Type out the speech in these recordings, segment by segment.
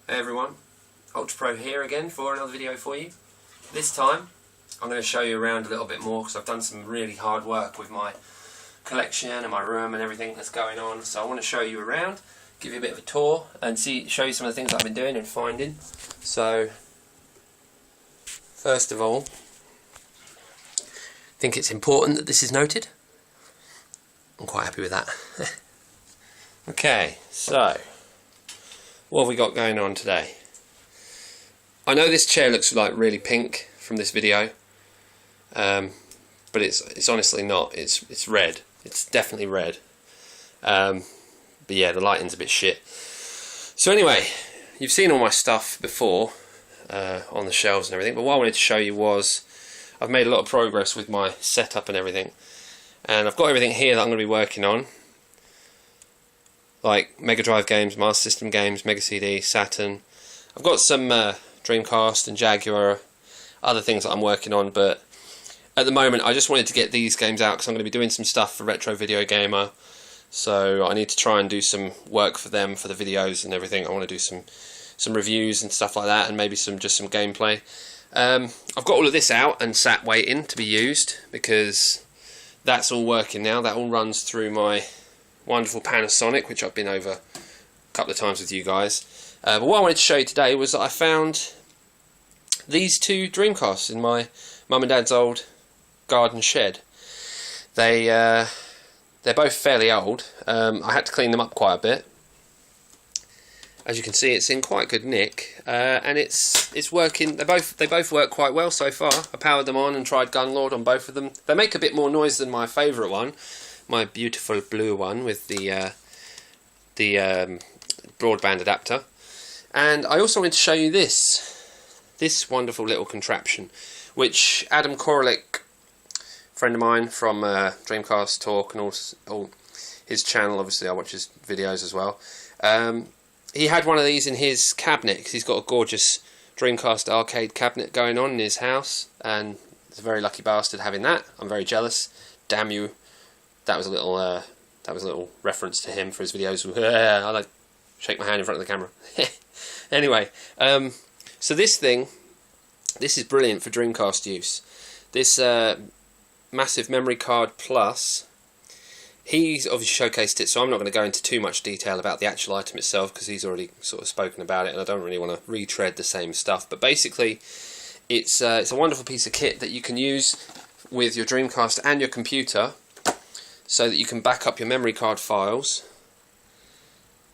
Hey everyone, Ultrapro here again for another video for you. This time I'm going to show you around a little bit more because I've done some really hard work with my collection and my room and everything that's going on. So I want to show you around, give you a bit of a tour and show you some of the things I've been doing and finding. So first of all, I think it's important that this is noted. I'm quite happy with that. Okay, so what have we got going on today? I know this chair looks like really pink from this video, but it's honestly not. It's red. It's definitely red. But yeah, the lighting's a bit shit. So anyway, you've seen all my stuff before on the shelves and everything. But what I wanted to show you was I've made a lot of progress with my setup and everything, and I've got everything here that I'm going to be working on. Like Mega Drive games, Master System games, Mega CD, Saturn. I've got some Dreamcast and Jaguar, other things that I'm working on, but at the moment I just wanted to get these games out because I'm going to be doing some stuff for Retro Video Gamer, so I need to try and do some work for them for the videos and everything. I want to do some reviews and stuff like that, and maybe just some gameplay. I've got all of this out and sat waiting to be used because that's all working now. That all runs through my wonderful Panasonic, which I've been over a couple of times with you guys. But what I wanted to show you today was that I found these two Dreamcasts in my mum and dad's old garden shed. They're both fairly old. I had to clean them up quite a bit. As you can see, it's in quite good nick, and it's working. They both work quite well so far. I powered them on and tried Gunlord on both of them. They make a bit more noise than my favourite one, my beautiful blue one with the broadband adapter. And I also wanted to show you this wonderful little contraption, which Adam Koralik, friend of mine from Dreamcast Talk and all his channel, obviously I watch his videos as well, he had one of these in his cabinet because he's got a gorgeous Dreamcast arcade cabinet going on in his house, and he's a very lucky bastard having that. I'm very jealous. Damn you. That was a little reference to him for his videos. I like shake my hand in front of the camera. Anyway, so this is brilliant for Dreamcast use. This massive memory card plus, he's obviously showcased it, so I'm not going to go into too much detail about the actual item itself because he's already sort of spoken about it, and I don't really want to retread the same stuff. But basically, it's a wonderful piece of kit that you can use with your Dreamcast and your computer, so that you can back up your memory card files.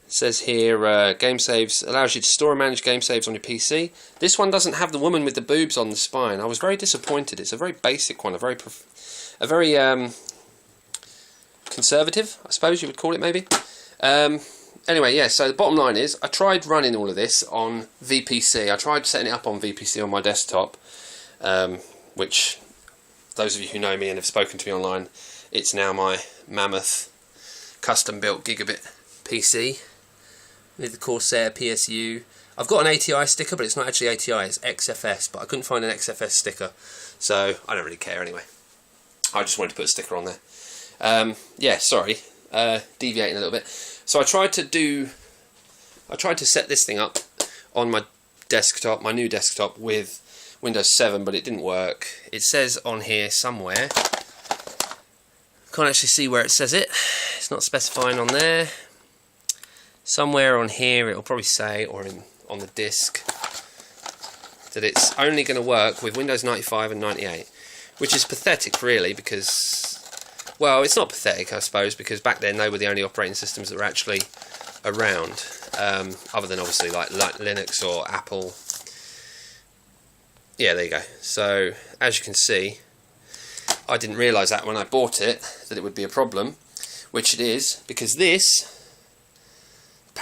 It says here, game saves allows you to store and manage game saves on your PC. This one doesn't have the woman with the boobs on the spine. I was very disappointed. It's a very basic one, a very conservative, I suppose you would call it, maybe. Anyway, yeah, so the bottom line is, I tried running all of this on VPC. I tried setting it up on VPC on my desktop, which, those of you who know me and have spoken to me online, it's now my mammoth custom-built gigabit PC with the Corsair PSU. I've got an ATI sticker, but it's not actually ATI, it's XFS, but I couldn't find an XFS sticker, so I don't really care anyway. I just wanted to put a sticker on there. Yeah, sorry, deviating a little bit. So I tried to set this thing up on my desktop, my new desktop, with Windows 7, but it didn't work. It says on here somewhere, can't actually see where it says it, it's not specifying on there. Somewhere on here it'll probably say, or on the disk, that it's only going to work with Windows 95 and 98, which is pathetic really, because, well, it's not pathetic I suppose, because back then they were the only operating systems that were actually around, other than obviously like Linux or Apple. Yeah, there you go. So as you can see, I didn't realise that when I bought it, that it would be a problem, which it is, because this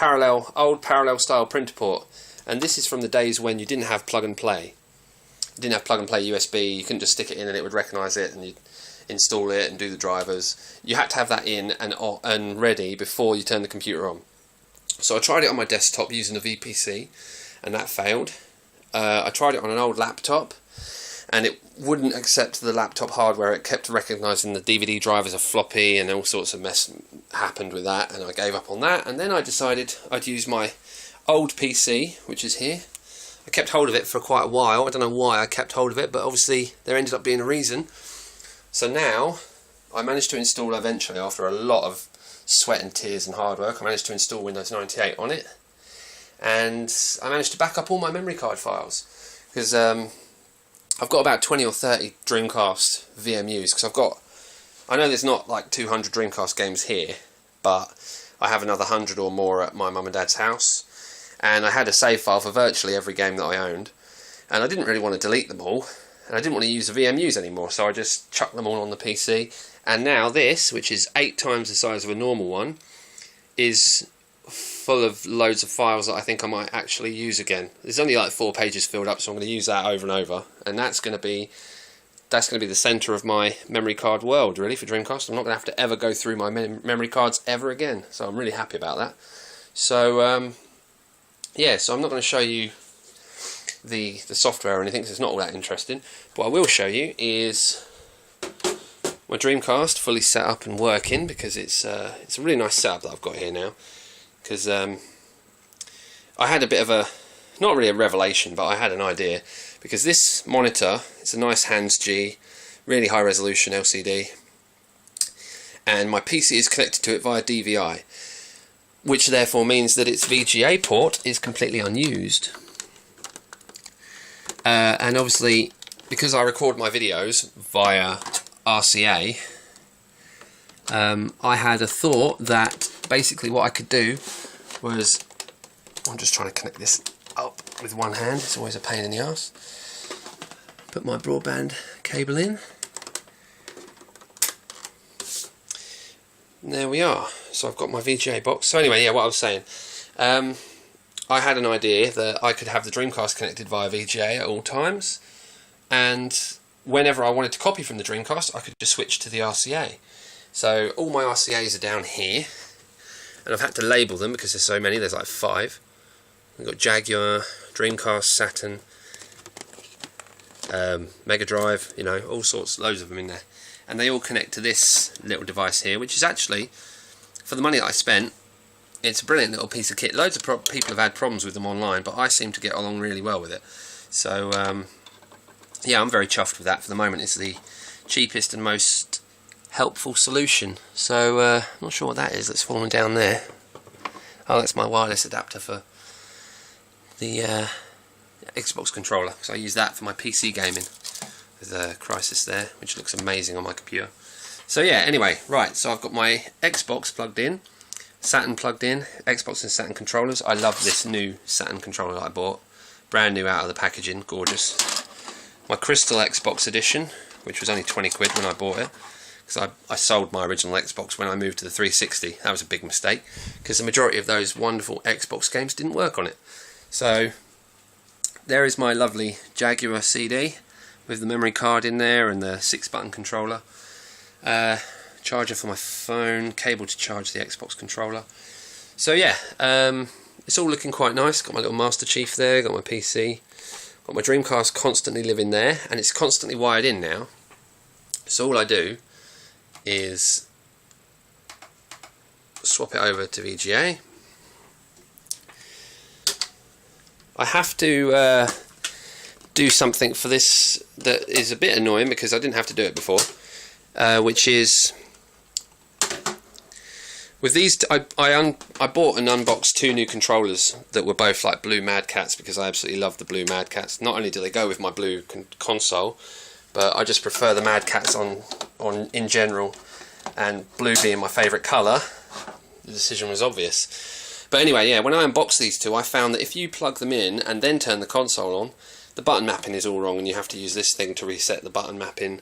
old parallel style printer port, and this is from the days when you didn't have plug and play. You didn't have plug and play USB, you couldn't just stick it in and it would recognise it and you'd install it and do the drivers. You had to have that in and ready before you turn the computer on. So I tried it on my desktop using a VPC, and that failed. I tried it on an old laptop, and it wouldn't accept the laptop hardware. It kept recognising the DVD drive as a floppy, and all sorts of mess happened with that, and I gave up on that. And then I decided I'd use my old PC, which is here. I kept hold of it for quite a while. I don't know why I kept hold of it, but obviously there ended up being a reason. So now I managed to install, eventually, after a lot of sweat and tears and hard work, I managed to install Windows 98 on it, and I managed to back up all my memory card files, because I've got about 20 or 30 Dreamcast VMUs, because I know there's not like 200 Dreamcast games here, but I have another 100 or more at my mum and dad's house, and I had a save file for virtually every game that I owned, and I didn't really want to delete them all, and I didn't want to use the VMUs anymore, so I just chucked them all on the PC. And now this, which is 8 times the size of a normal one, is full of loads of files that I think I might actually use again. There's only like 4 pages filled up, so I'm going to use that over and over, and that's going to be the centre of my memory card world, really, for Dreamcast. I'm not going to have to ever go through my memory cards ever again, so I'm really happy about that. So yeah, so I'm not going to show you the software or anything, because it's not all that interesting. But what I will show you is my Dreamcast fully set up and working, because it's a really nice setup that I've got here now. Because I had a bit of not really a revelation, but I had an idea, because this monitor, it's a nice Hans G, really high resolution LCD, and my PC is connected to it via DVI, which therefore means that its VGA port is completely unused. And obviously, because I record my videos via RCA, I had a thought that basically what I could do was, I'm just trying to connect this up with one hand, it's always a pain in the arse. Put my broadband cable in. And there we are. So I've got my VGA box. So anyway, yeah, what I was saying, I had an idea that I could have the Dreamcast connected via VGA at all times, and whenever I wanted to copy from the Dreamcast, I could just switch to the RCA. So all my RCAs are down here, and I've had to label them because there's so many. There's like 5. We've got Jaguar, Dreamcast, Saturn, Mega Drive, you know, all sorts, loads of them in there. And they all connect to this little device here, which is actually, for the money that I spent, it's a brilliant little piece of kit. Loads of people have had problems with them online, but I seem to get along really well with it. So yeah, I'm very chuffed with that. For the moment, it's the cheapest and most helpful solution. So I'm not sure what that is that's falling down there. Oh, that's my wireless adapter for the Xbox controller. So I use that for my PC gaming. There's a Crysis there, which looks amazing on my computer. So yeah, anyway, right, so I've got my Xbox plugged in, Saturn plugged in, Xbox and Saturn controllers. I love this new Saturn controller that I bought. Brand new out of the packaging, gorgeous. My Crystal Xbox edition, which was only 20 quid when I bought it, because I sold my original Xbox when I moved to the 360. That was a big mistake, because the majority of those wonderful Xbox games didn't work on it. So there is my lovely Jaguar CD with the memory card in there and the 6-button controller. Charger for my phone, cable to charge the Xbox controller. So yeah, it's all looking quite nice. Got my little Master Chief there, got my PC, got my Dreamcast constantly living there, and it's constantly wired in now. So all I do is swap it over to VGA. I have to do something for this that is a bit annoying, because I didn't have to do it before, which is with these. I bought and unboxed 2 new controllers that were both like blue Mad Cats, because I absolutely love the blue Mad Cats. Not only do they go with my blue console, but I just prefer the Mad Cats on in general, and blue being my favourite colour, the decision was obvious. But anyway, yeah, when I unboxed these 2, I found that if you plug them in and then turn the console on, the button mapping is all wrong, and you have to use this thing to reset the button mapping,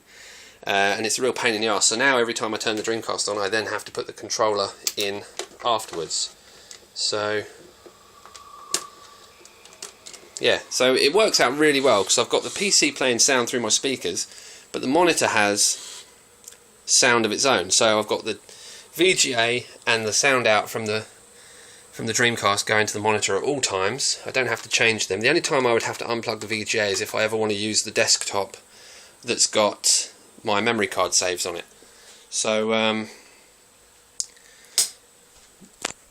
and it's a real pain in the arse. So now every time I turn the Dreamcast on, I then have to put the controller in afterwards. So yeah, so it works out really well, because I've got the PC playing sound through my speakers, but the monitor has sound of its own. So I've got the VGA and the sound out from the Dreamcast going to the monitor at all times. I don't have to change them. The only time I would have to unplug the VGA is if I ever want to use the desktop that's got my memory card saves on it. So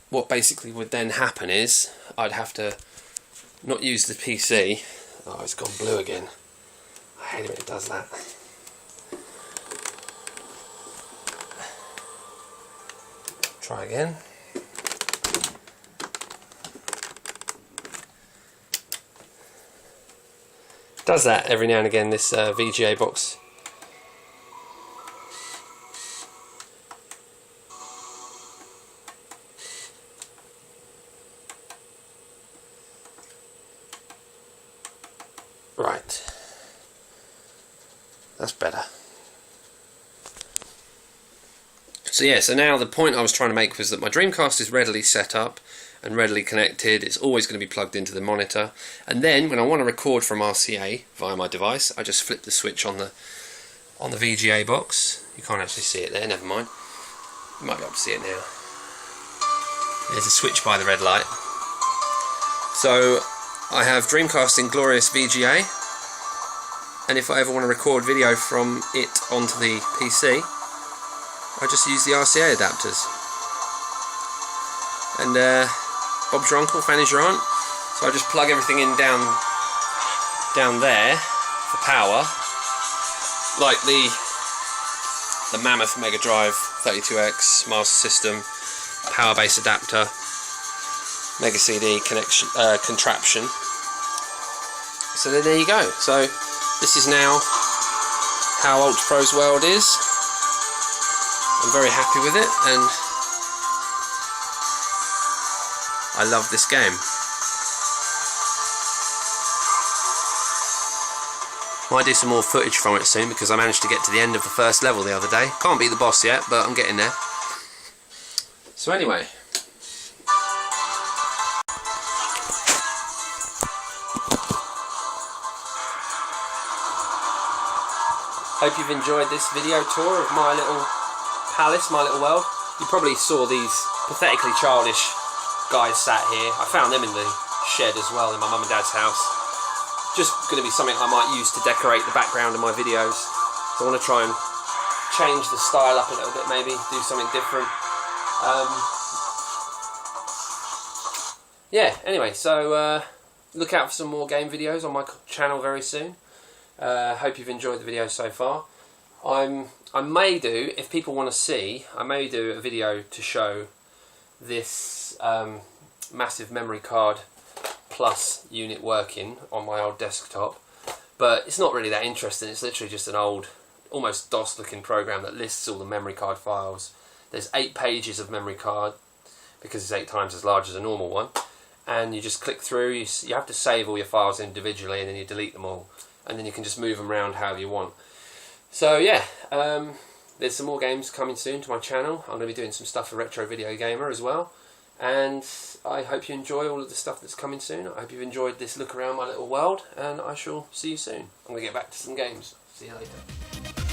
what basically would then happen is I'd have to not use the PC. Oh, it's gone blue again. I hate it when it does that. Try again. Does that every now and again, this VGA box. Right. That's better. So yeah, so now the point I was trying to make was that my Dreamcast is readily set up and readily connected. It's always going to be plugged into the monitor, and then when I want to record from RCA via my device, I just flip the switch on the VGA box. You can't actually see it there, never mind. You might be able to see it now. There's a switch by the red light. So I have Dreamcast in glorious VGA, and if I ever want to record video from it onto the PC, I just use the RCA adapters. And Bob's your uncle, Fanny's your aunt. So I just plug everything in down there for power, like the Mammoth Mega Drive 32X Master System power base adapter Mega CD connection contraption. So then there you go. So this is now how Ultrapro's world is. I'm very happy with it, and I love this game. Might do some more footage from it soon, because I managed to get to the end of the first level the other day. Can't beat the boss yet, but I'm getting there. So anyway, hope you've enjoyed this video tour of my little palace, my little world. You probably saw these pathetically childish guys sat here. I found them in the shed as well in my mum and dad's house. Just going to be something I might use to decorate the background of my videos. So I want to try and change the style up a little bit, maybe do something different. Yeah, anyway, so look out for some more game videos on my channel very soon. Hope you've enjoyed the video so far. I may do, if people want to see, I may do a video to show this massive memory card plus unit working on my old desktop, but it's not really that interesting. It's literally just an old, almost DOS looking program that lists all the memory card files. There's 8 pages of memory card, because it's 8 times as large as a normal one, and you just click through. You have to save all your files individually, and then you delete them all, and then you can just move them around however you want. So yeah, there's some more games coming soon to my channel. I'm going to be doing some stuff for Retro Video Gamer as well, and I hope you enjoy all of the stuff that's coming soon. I hope you've enjoyed this look around my little world, and I shall see you soon. I'm going to get back to some games. See you later.